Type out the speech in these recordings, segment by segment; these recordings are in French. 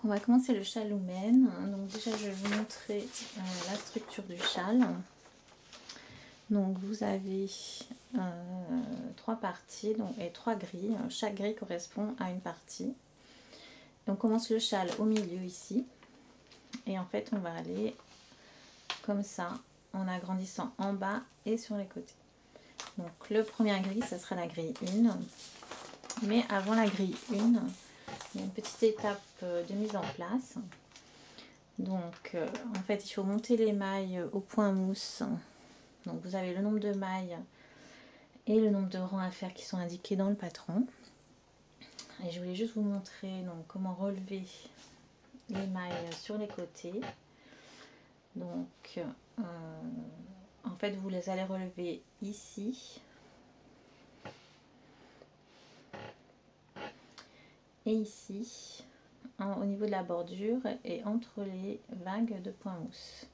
on va commencer le châle Lumen. Donc déjà je vais vous montrer la structure du châle. Donc vous avez 3 parties et 3 grilles. Chaque grille correspond à une partie. Et on commence le châle au milieu ici. Et en fait on va aller comme ça en agrandissant en bas et sur les côtés. Donc le premier grille, ça sera la grille 1. Mais avant la grille 1, il y a une petite étape de mise en place. Donc en fait il faut monter les mailles au point mousse. Donc vous avez le nombre de mailles et le nombre de rangs à faire qui sont indiqués dans le patron. Et je voulais juste vous montrer donc comment relever les mailles sur les côtés. Donc en fait vous les allez relever ici et ici au niveau de la bordure et entre les vagues de point mousse.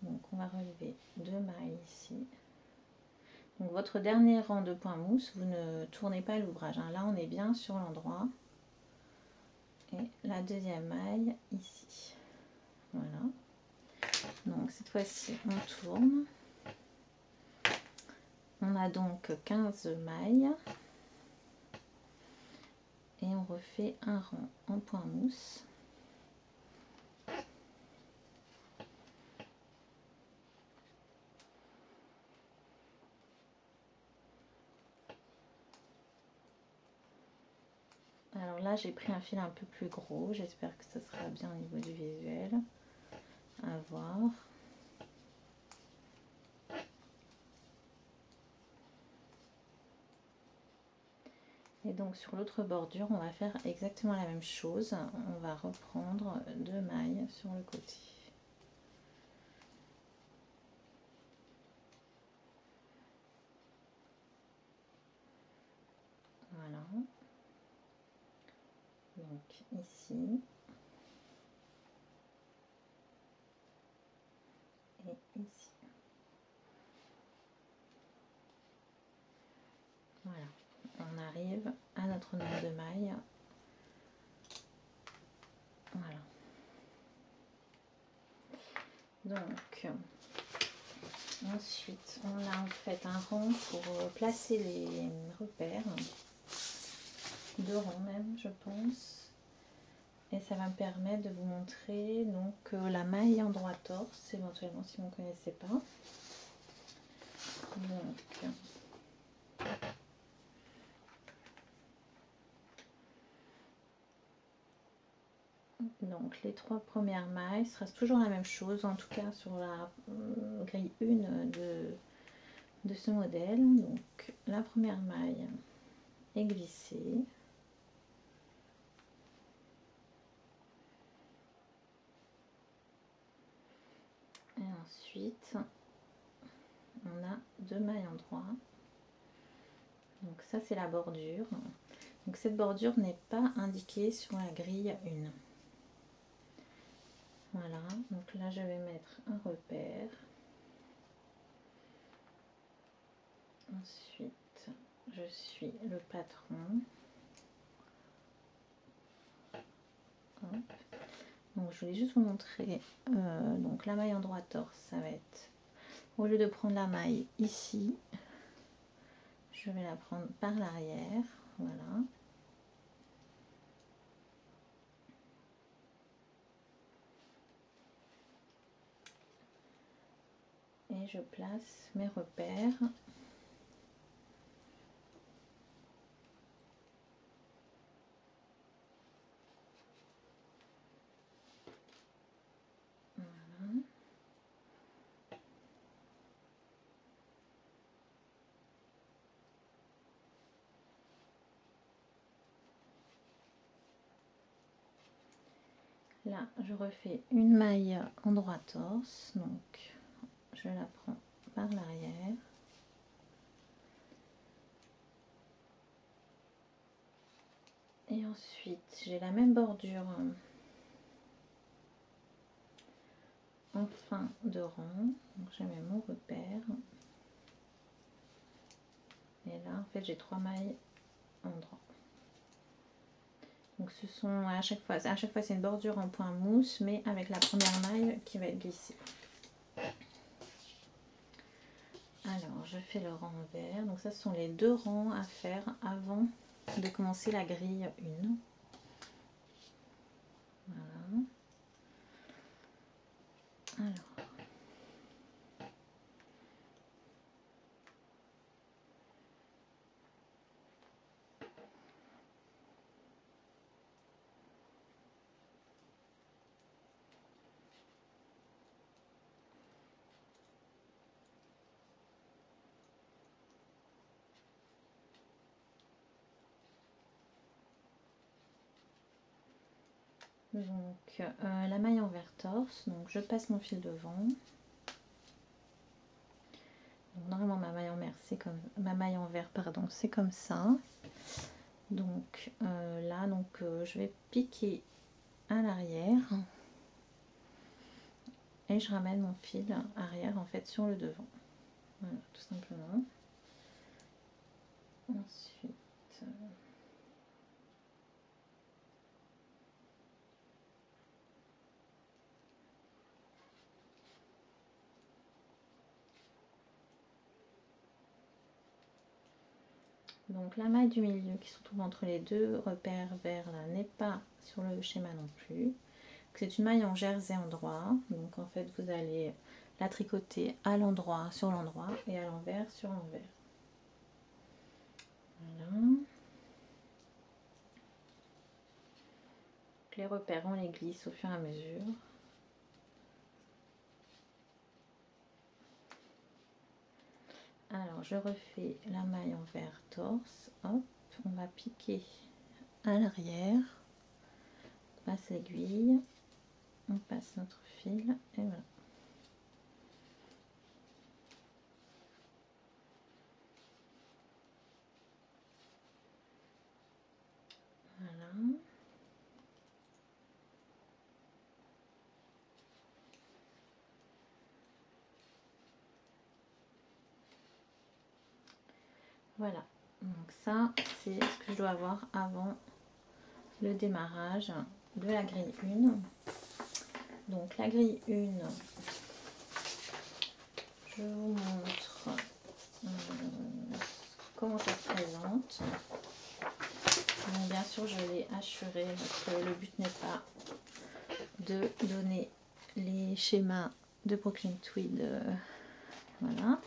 Donc on va relever 2 mailles ici. Donc votre dernier rang de point mousse, vous ne tournez pas l'ouvrage, hein. Là on est bien sur l'endroit. Et la deuxième maille ici. Voilà. Donc cette fois-ci on tourne. On a donc 15 mailles. Et on refait un rang en point mousse. Alors là j'ai pris un fil un peu plus gros, j'espère que ça sera bien au niveau du visuel. À voir. Et donc sur l'autre bordure on va faire exactement la même chose, on va reprendre 2 mailles sur le côté. Voilà. Donc ici. Et ici. Voilà. On arrive à notre nombre de mailles. Voilà. Donc ensuite on a en fait un rang pour placer les repères. 2 rangs même je pense. Et ça va me permettre de vous montrer donc la maille endroit torse éventuellement si vous ne connaissez pas. Donc les 3 premières mailles, ce sera toujours la même chose, en tout cas sur la grille 1 de ce modèle. Donc la première maille est glissée. Et ensuite, on a 2 mailles en droit. Donc ça c'est la bordure. Donc cette bordure n'est pas indiquée sur la grille 1. Voilà, donc là je vais mettre un repère. Ensuite, je suis le patron. Hop. Donc je voulais juste vous montrer donc la maille endroit torse, ça va être, au lieu de prendre la maille ici, je vais la prendre par l'arrière, voilà. Et je place mes repères. Voilà. Là, je refais une maille endroit torse, donc je la prends par l'arrière. Et ensuite, j'ai la même bordure en fin de rang. Donc je mets mon repère. Et là, en fait, j'ai 3 mailles en droit. Donc ce sont à chaque fois c'est une bordure en point mousse, mais avec la première maille qui va être glissée. Alors je fais le rang vert, donc ça ce sont les 2 rangs à faire avant de commencer la grille 1. Voilà. Alors donc la maille envers torse, donc je passe mon fil devant. Donc, normalement ma maille envers pardon, c'est comme ça. Donc là je vais piquer à l'arrière et je ramène mon fil arrière en fait sur le devant. Voilà, tout simplement. Ensuite donc la maille du milieu qui se trouve entre les 2 repères verts là n'est pas sur le schéma non plus. C'est une maille en jersey endroit, donc en fait vous allez la tricoter à l'endroit sur l'endroit et à l'envers sur l'envers. Voilà. Les repères on les glisse au fur et à mesure. Alors je refais la maille envers torse, hop, on va piquer à l'arrière, on passe l'aiguille, on passe notre fil et voilà. Voilà. Voilà, donc ça c'est ce que je dois avoir avant le démarrage de la grille 1. Donc la grille 1, je vous montre comment ça se présente. Donc bien sûr je l'ai assuré parce que le but n'est pas de donner les schémas de Brooklyn Tweed. Voilà.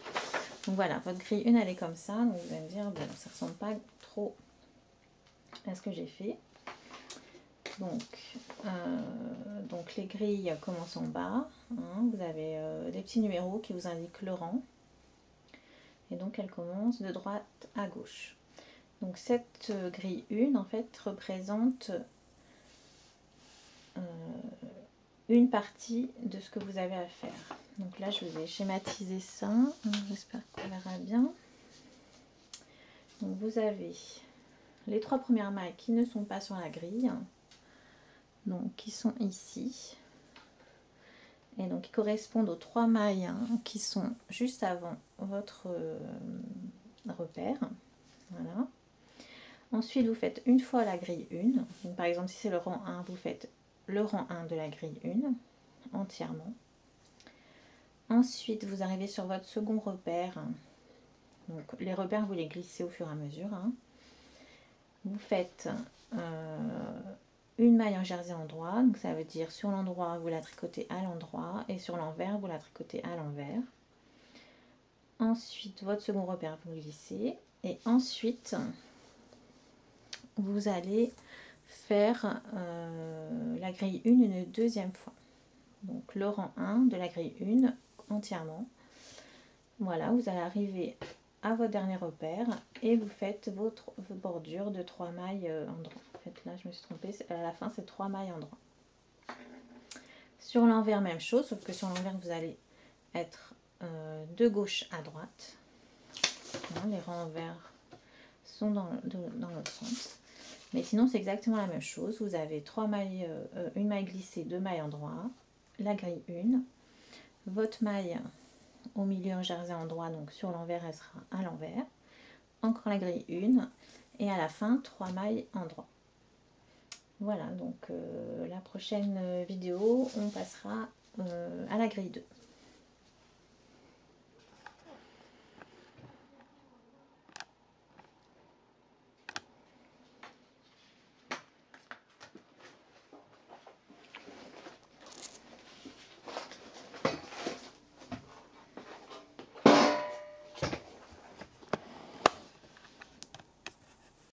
Donc voilà, votre grille 1 elle est comme ça. Donc vous allez me dire, bon, ça ressemble pas trop à ce que j'ai fait. Donc les grilles commencent en bas. Hein, vous avez des petits numéros qui vous indiquent le rang. Et donc elle commence de droite à gauche. Donc cette grille 1 en fait représente une partie de ce que vous avez à faire. Donc là je vous ai schématisé ça, j'espère qu'on verra bien. Donc vous avez les 3 premières mailles qui ne sont pas sur la grille, donc qui sont ici, et donc qui correspondent aux 3 mailles qui sont juste avant votre repère. Voilà. Ensuite vous faites une fois la grille 1, donc par exemple si c'est le rang 1, vous faites le rang 1 de la grille 1 entièrement. Ensuite vous arrivez sur votre second repère, donc les repères vous les glissez au fur et à mesure. Vous faites une maille en jersey endroit, donc ça veut dire sur l'endroit vous la tricotez à l'endroit et sur l'envers vous la tricotez à l'envers. Ensuite votre second repère vous glissez et ensuite vous allez faire la grille 1 une deuxième fois. Donc le rang 1 de la grille 1 entièrement. Voilà, vous allez arriver à votre dernier repère et vous faites votre bordure de 3 mailles en droit. En fait là je me suis trompée, à la fin c'est 3 mailles en droit. Sur l'envers même chose, sauf que sur l'envers vous allez être de gauche à droite. Les rangs envers sont dans l'autre sens. Mais sinon c'est exactement la même chose. Vous avez 3 mailles, une maille glissée, 2 mailles en droit, la grille 1, votre maille au milieu en jersey en droit, donc sur l'envers elle sera à l'envers, encore la grille 1 et à la fin 3 mailles en droit. Voilà, donc la prochaine vidéo, on passera à la grille 2.